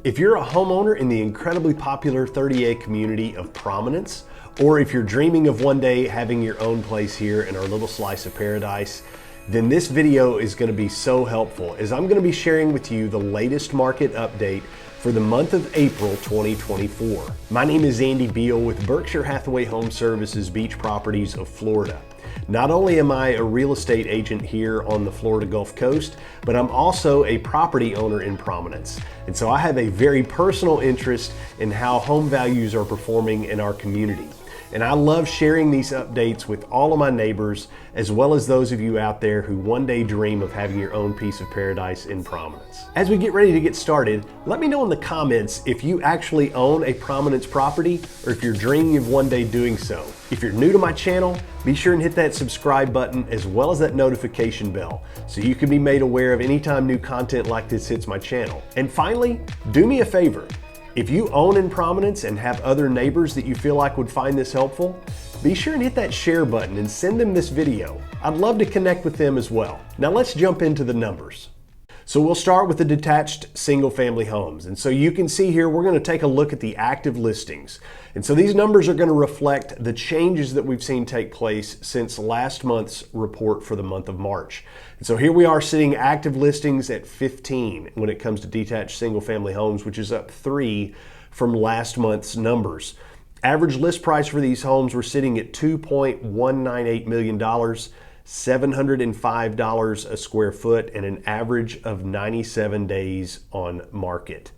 If you're a homeowner in the incredibly popular 30A community of Prominence, or if you're dreaming of one day having your own place here in our little slice of paradise, then this video is going to be so helpful, as I'm going to be sharing with you the latest market update for the month of April 2024. My name is Andy Beal with Berkshire Hathaway Home Services Beach Properties of Florida. Not only am I a real estate agent here on the Florida Gulf Coast, but I'm also a property owner in Prominence. And so I have a very personal interest in how home values are performing in our community. And I love sharing these updates with all of my neighbors, as well as those of you out there who one day dream of having your own piece of paradise in Prominence. As we get ready to get started, let me know in the comments if you actually own a Prominence property or if you're dreaming of one day doing so. If you're new to my channel, be sure and hit that subscribe button as well as that notification bell so you can be made aware of anytime new content like this hits my channel. And finally, do me a favor. If you own in Prominence and have other neighbors that you feel like would find this helpful, be sure and hit that share button and send them this video. I'd love to connect with them as well. Now let's jump into the numbers. So we'll start with the detached single family homes. And so you can see here, we're going to take a look at the active listings. And so these numbers are going to reflect the changes that we've seen take place since last month's report for the month of March. And so here we are sitting active listings at 15 when it comes to detached single family homes, which is up 3 from last month's numbers. Average list price for these homes, we're sitting at $2.198 million, $705 a square foot, and an average of 97 days on market.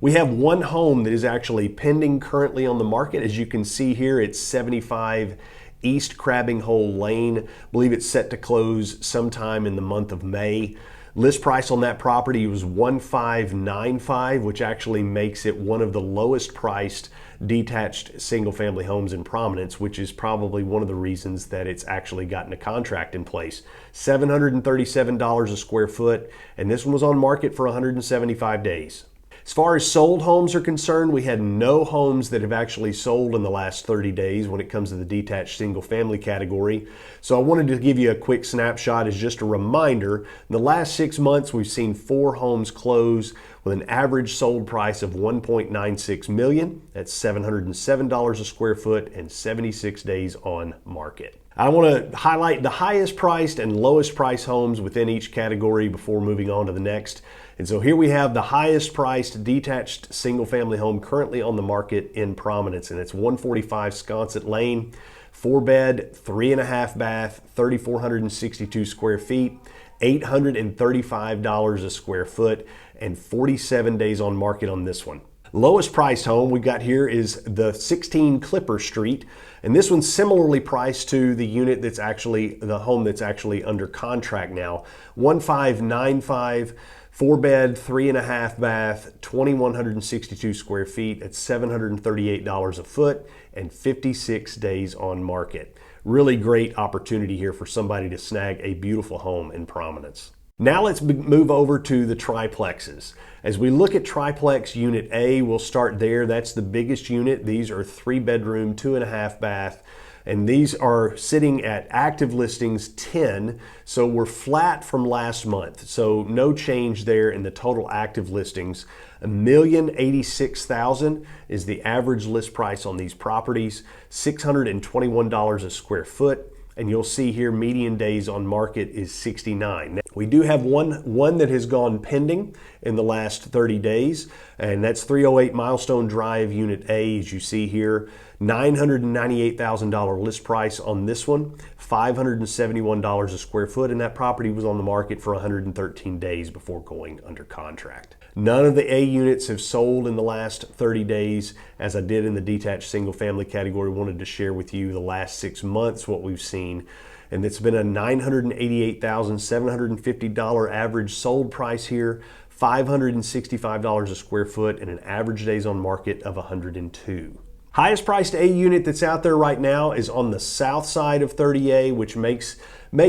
We have one home that is actually pending currently on the market. As you can see here, it's 75 East Crabbing Hole Lane. I believe it's set to close sometime in the month of May. List price on that property was $1,595, which actually makes it one of the lowest priced detached single family homes in Prominence, which is probably one of the reasons that it's actually gotten a contract in place. $737 a square foot, and this one was on market for 175 days. As far as sold homes are concerned, we had no homes that have actually sold in the last 30 days when it comes to the detached single family category. So I wanted to give you a quick snapshot as just a reminder. In the last 6 months, we've seen 4 homes close with an average sold price of $1.96 million. That's $707 a square foot and 76 days on market. I want to highlight the highest priced and lowest price homes within each category before moving on to the next. And so here we have the highest priced detached single family home currently on the market in Prominence, and it's 145 Sconset Lane, 4-bed, 3.5 bath, 3,462 square feet, $835 a square foot, and 47 days on market on this one. Lowest priced home we got here is the 16 Clipper Street, and this one's similarly priced to the unit that's actually the home that's actually under contract now. 1595, 4-bed, 3.5 bath, 2,162 square feet at $738 a foot and 56 days on market. Really great opportunity here for somebody to snag a beautiful home in Prominence. Now let's move over to the triplexes. As we look at Triplex Unit A, we'll start there. That's the biggest unit. These are 3-bedroom, 2.5 bath, and these are sitting at active listings 10. So we're flat from last month. So no change there in the total active listings. $1,086,000 is the average list price on these properties, $621 a square foot. And you'll see here median days on market is 69. Now, we do have one that has gone pending in the last 30 days, and that's 308 Milestone Drive Unit A, as you see here. $998,000 list price on this one, $571 a square foot, and that property was on the market for 113 days before going under contract. None of the A units have sold in the last 30 days, as I did in the detached single family category. Wanted to share with you the last 6 months what we've seen, and it's been a $988,750 average sold price here, $565 a square foot, and an average days on market of 102. Highest priced A unit that's out there right now is on the south side of 30A, which makes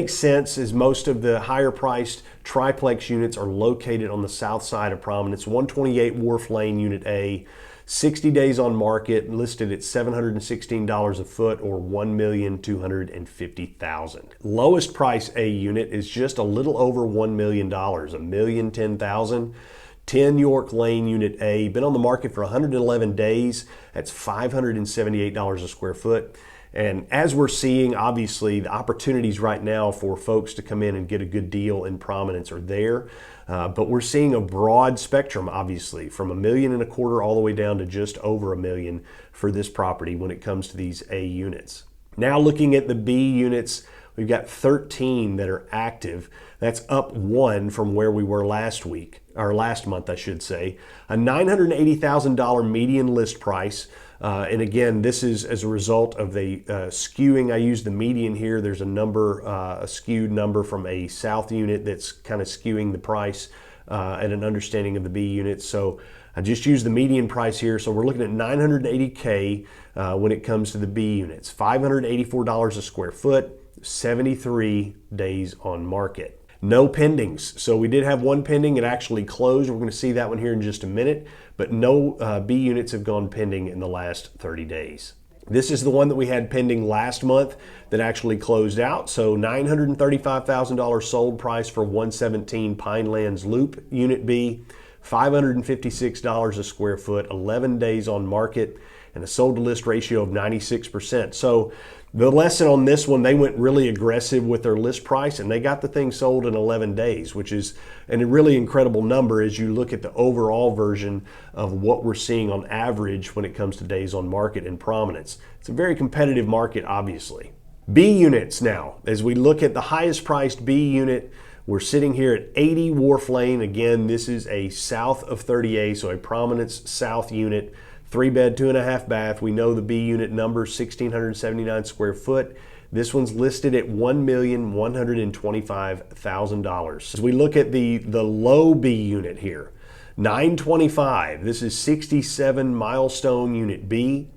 sense, as most of the higher priced triplex units are located on the south side of Prominence. 128 Wharf Lane Unit A, 60 days on market, listed at $716 a foot or $1,250,000. Lowest price A unit is just a little over $1 million, $1,010,000. 10 York Lane Unit A, been on the market for 111 days. That's $578 a square foot. And as we're seeing, obviously, the opportunities right now for folks to come in and get a good deal in Prominence are there. But we're seeing a broad spectrum, obviously, from $1.25 million all the way down to just over $1 million for this property when it comes to these A units. Now looking at the B units, we've got 13 that are active. That's up 1 from where we were last week, or last month, I should say. A $980,000 median list price. And again, this is as a result of the skewing. I used the median here. There's a number, a skewed number from a south unit that's kind of skewing the price and an understanding of the B units. So I just used the median price here. So we're looking at $980K when it comes to the B units. $584 a square foot, 73 days on market. No pendings. So we did have one pending. It actually closed. We're going to see that one here in just a minute. But no B units have gone pending in the last 30 days. This is the one that we had pending last month that actually closed out. So $935,000 sold price for 117 Pinelands Loop Unit B. $556 a square foot, 11 days on market, and a sold to list ratio of 96%. So the lesson on this one, they went really aggressive with their list price and they got the thing sold in 11 days, which is a really incredible number as you look at the overall version of what we're seeing on average when it comes to days on market in Prominence. It's a very competitive market, obviously. B units now, as we look at the highest priced B unit, we're sitting here at 80 Wharf Lane. Again, this is a south of 30A, so a Prominence South unit. 3-bed, 2.5 bath. We know the B unit number, 1,679 square foot. This one's listed at $1,125,000. As we look at the low B unit here, 925. This is 67 Milestone Unit B,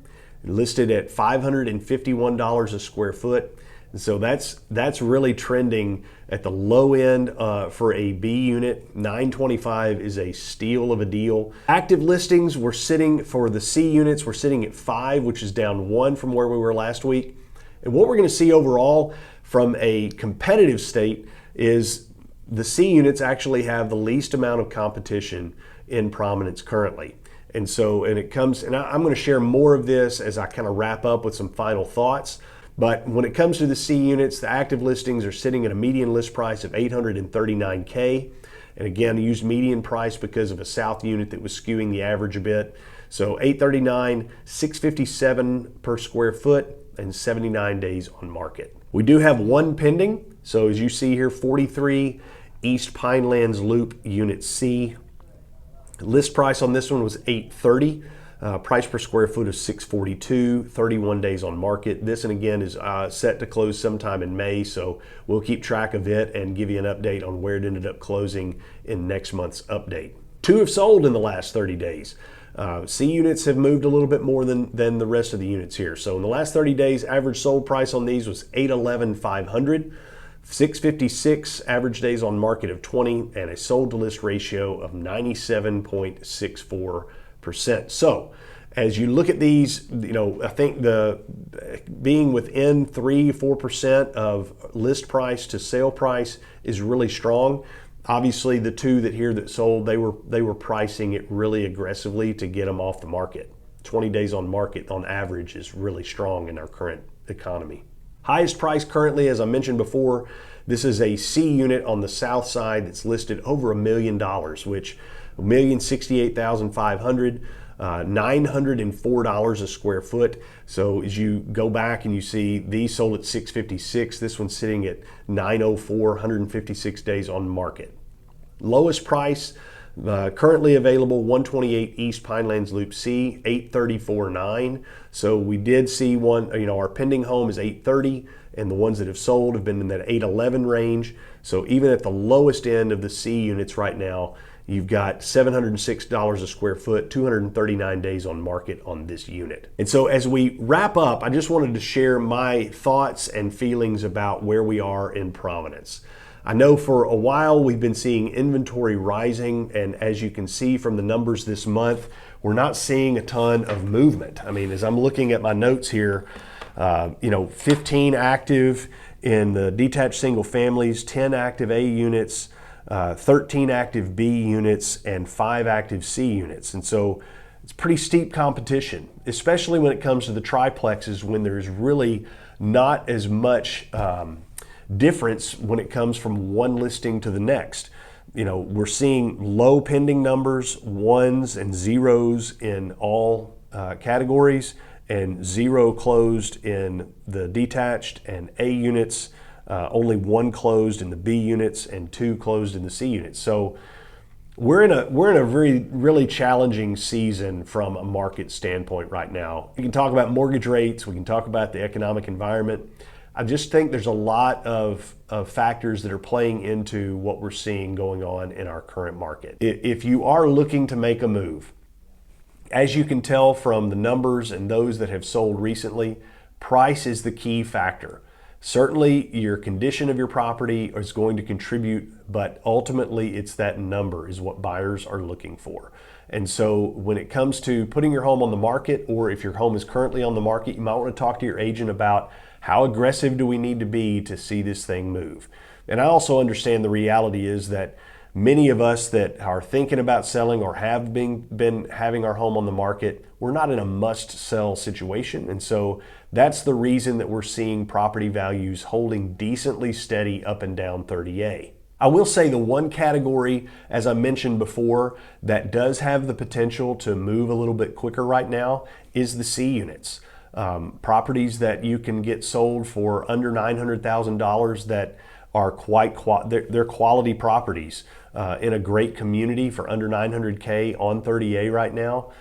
listed at $551 a square foot. And so that's really trending at the low end for a B unit. 925 is a steal of a deal. Active listings, we're sitting for the C units, we're sitting at 5, which is down 1 from where we were last week. And what we're going to see overall from a competitive state is the C units actually have the least amount of competition in Prominence currently. And so, and I'm going to share more of this as I kind of wrap up with some final thoughts. But when it comes to the C units, the active listings are sitting at a median list price of $839K. And again, I used median price because of a south unit that was skewing the average a bit. So $839, $657 per square foot, and 79 days on market. We do have one pending. So as you see here, 43 East Pinelands Loop Unit C. List price on this one was $830. Price per square foot is $642, 31 days on market. This, and again, is set to close sometime in May, so we'll keep track of it and give you an update on where it ended up closing in next month's update. 2 have sold in the last 30 days. C units have moved a little bit more than the rest of the units here. So in the last 30 days, average sold price on these was $811,500. 656 average days on market of 20, and a sold to list ratio of 97.64%. So as you look at these, I think the being within 3-4% of list price to sale price is really strong. Obviously, the 2 that sold, they were pricing it really aggressively to get them off the market. 20 days on market on average is really strong in our current economy. Highest price currently, as I mentioned before, this is a C unit on the south side that's listed over $1 million, which $1,068,500, $904 a square foot. So as you go back and you see these sold at $656, this one's sitting at $904, 156 days on market. Lowest price currently available, 128 East Pinelands Loop C, $834,900. So we did see one, our pending home is $830, and the ones that have sold have been in that $811 range. So even at the lowest end of the C units right now, you've got $706 a square foot, 239 days on market on this unit. And so as we wrap up, I just wanted to share my thoughts and feelings about where we are in Prominence. I know for a while we've been seeing inventory rising, and as you can see from the numbers this month, we're not seeing a ton of movement. I mean, as I'm looking at my notes here, 15 active in the detached single families, 10 active A units, 13 active B units, and 5 active C units. And so it's pretty steep competition, especially when it comes to the triplexes, when there's really not as much difference when it comes from one listing to the next. You know, we're seeing low pending numbers, ones and zeros in all categories, and 0 closed in the detached and A units, only 1 closed in the B units, and 2 closed in the C units. So we're in a really challenging season from a market standpoint right now. We can talk about mortgage rates, we can talk about the economic environment. I just think there's a lot of factors that are playing into what we're seeing going on in our current market. If you are looking to make a move, as you can tell from the numbers and those that have sold recently, price is the key factor. Certainly your condition of your property is going to contribute, but ultimately it's that number is what buyers are looking for. And so when it comes to putting your home on the market, or if your home is currently on the market, you might want to talk to your agent about how aggressive do we need to be to see this thing move. And I also understand the reality is that many of us that are thinking about selling or have been having our home on the market, we're not in a must-sell situation. And so that's the reason that we're seeing property values holding decently steady up and down 30A. I will say the one category, as I mentioned before, that does have the potential to move a little bit quicker right now is the C units. Properties that you can get sold for under $900,000 that are they're quality properties in a great community for under $900K on 30A right now,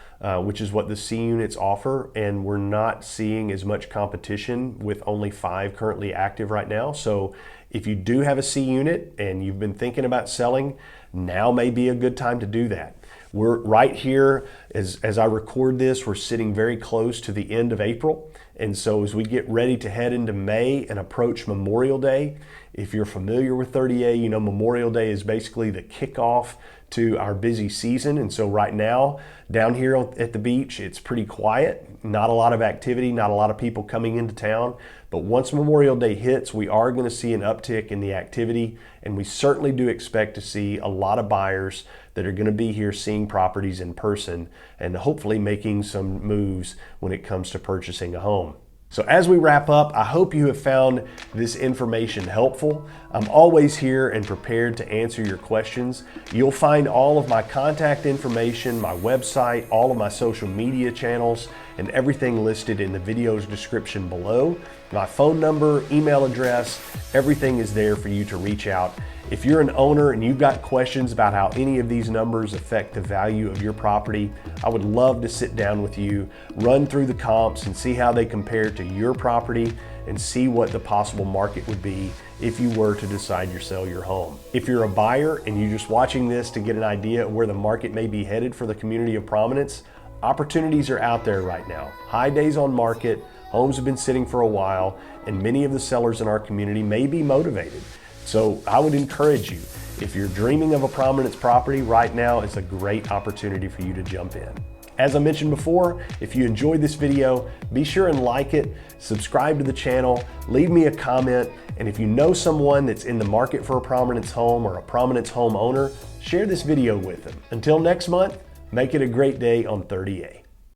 which is what the C units offer. And we're not seeing as much competition with only 5 currently active right now. So if you do have a C unit and you've been thinking about selling, now may be a good time to do that. We're right here, as I record this, we're sitting very close to the end of April. And so as we get ready to head into May and approach Memorial Day, if you're familiar with 30A, you know Memorial Day is basically the kickoff to our busy season. And so right now, down here at the beach, it's pretty quiet. Not a lot of activity, not a lot of people coming into town. But once Memorial Day hits, we are going to see an uptick in the activity. And we certainly do expect to see a lot of buyers that are going to be here seeing properties in person and hopefully making some moves when it comes to purchasing a home. So as we wrap up, I hope you have found this information helpful. I'm always here and prepared to answer your questions. You'll find all of my contact information, my website, all of my social media channels, and everything listed in the video's description below. My phone number, email address, everything is there for you to reach out. If you're an owner and you've got questions about how any of these numbers affect the value of your property, I would love to sit down with you, run through the comps and see how they compare to your property and see what the possible market would be if you were to decide to sell your home. If you're a buyer and you're just watching this to get an idea of where the market may be headed for the community of Prominence, opportunities are out there right now. High days on market, homes have been sitting for a while, and many of the sellers in our community may be motivated. So I would encourage you, if you're dreaming of a Prominence property, right now is a great opportunity for you to jump in. As I mentioned before, if you enjoyed this video, be sure and like it, subscribe to the channel, leave me a comment, and if you know someone that's in the market for a Prominence home or a Prominence homeowner, share this video with them. Until next month, make it a great day on 30A.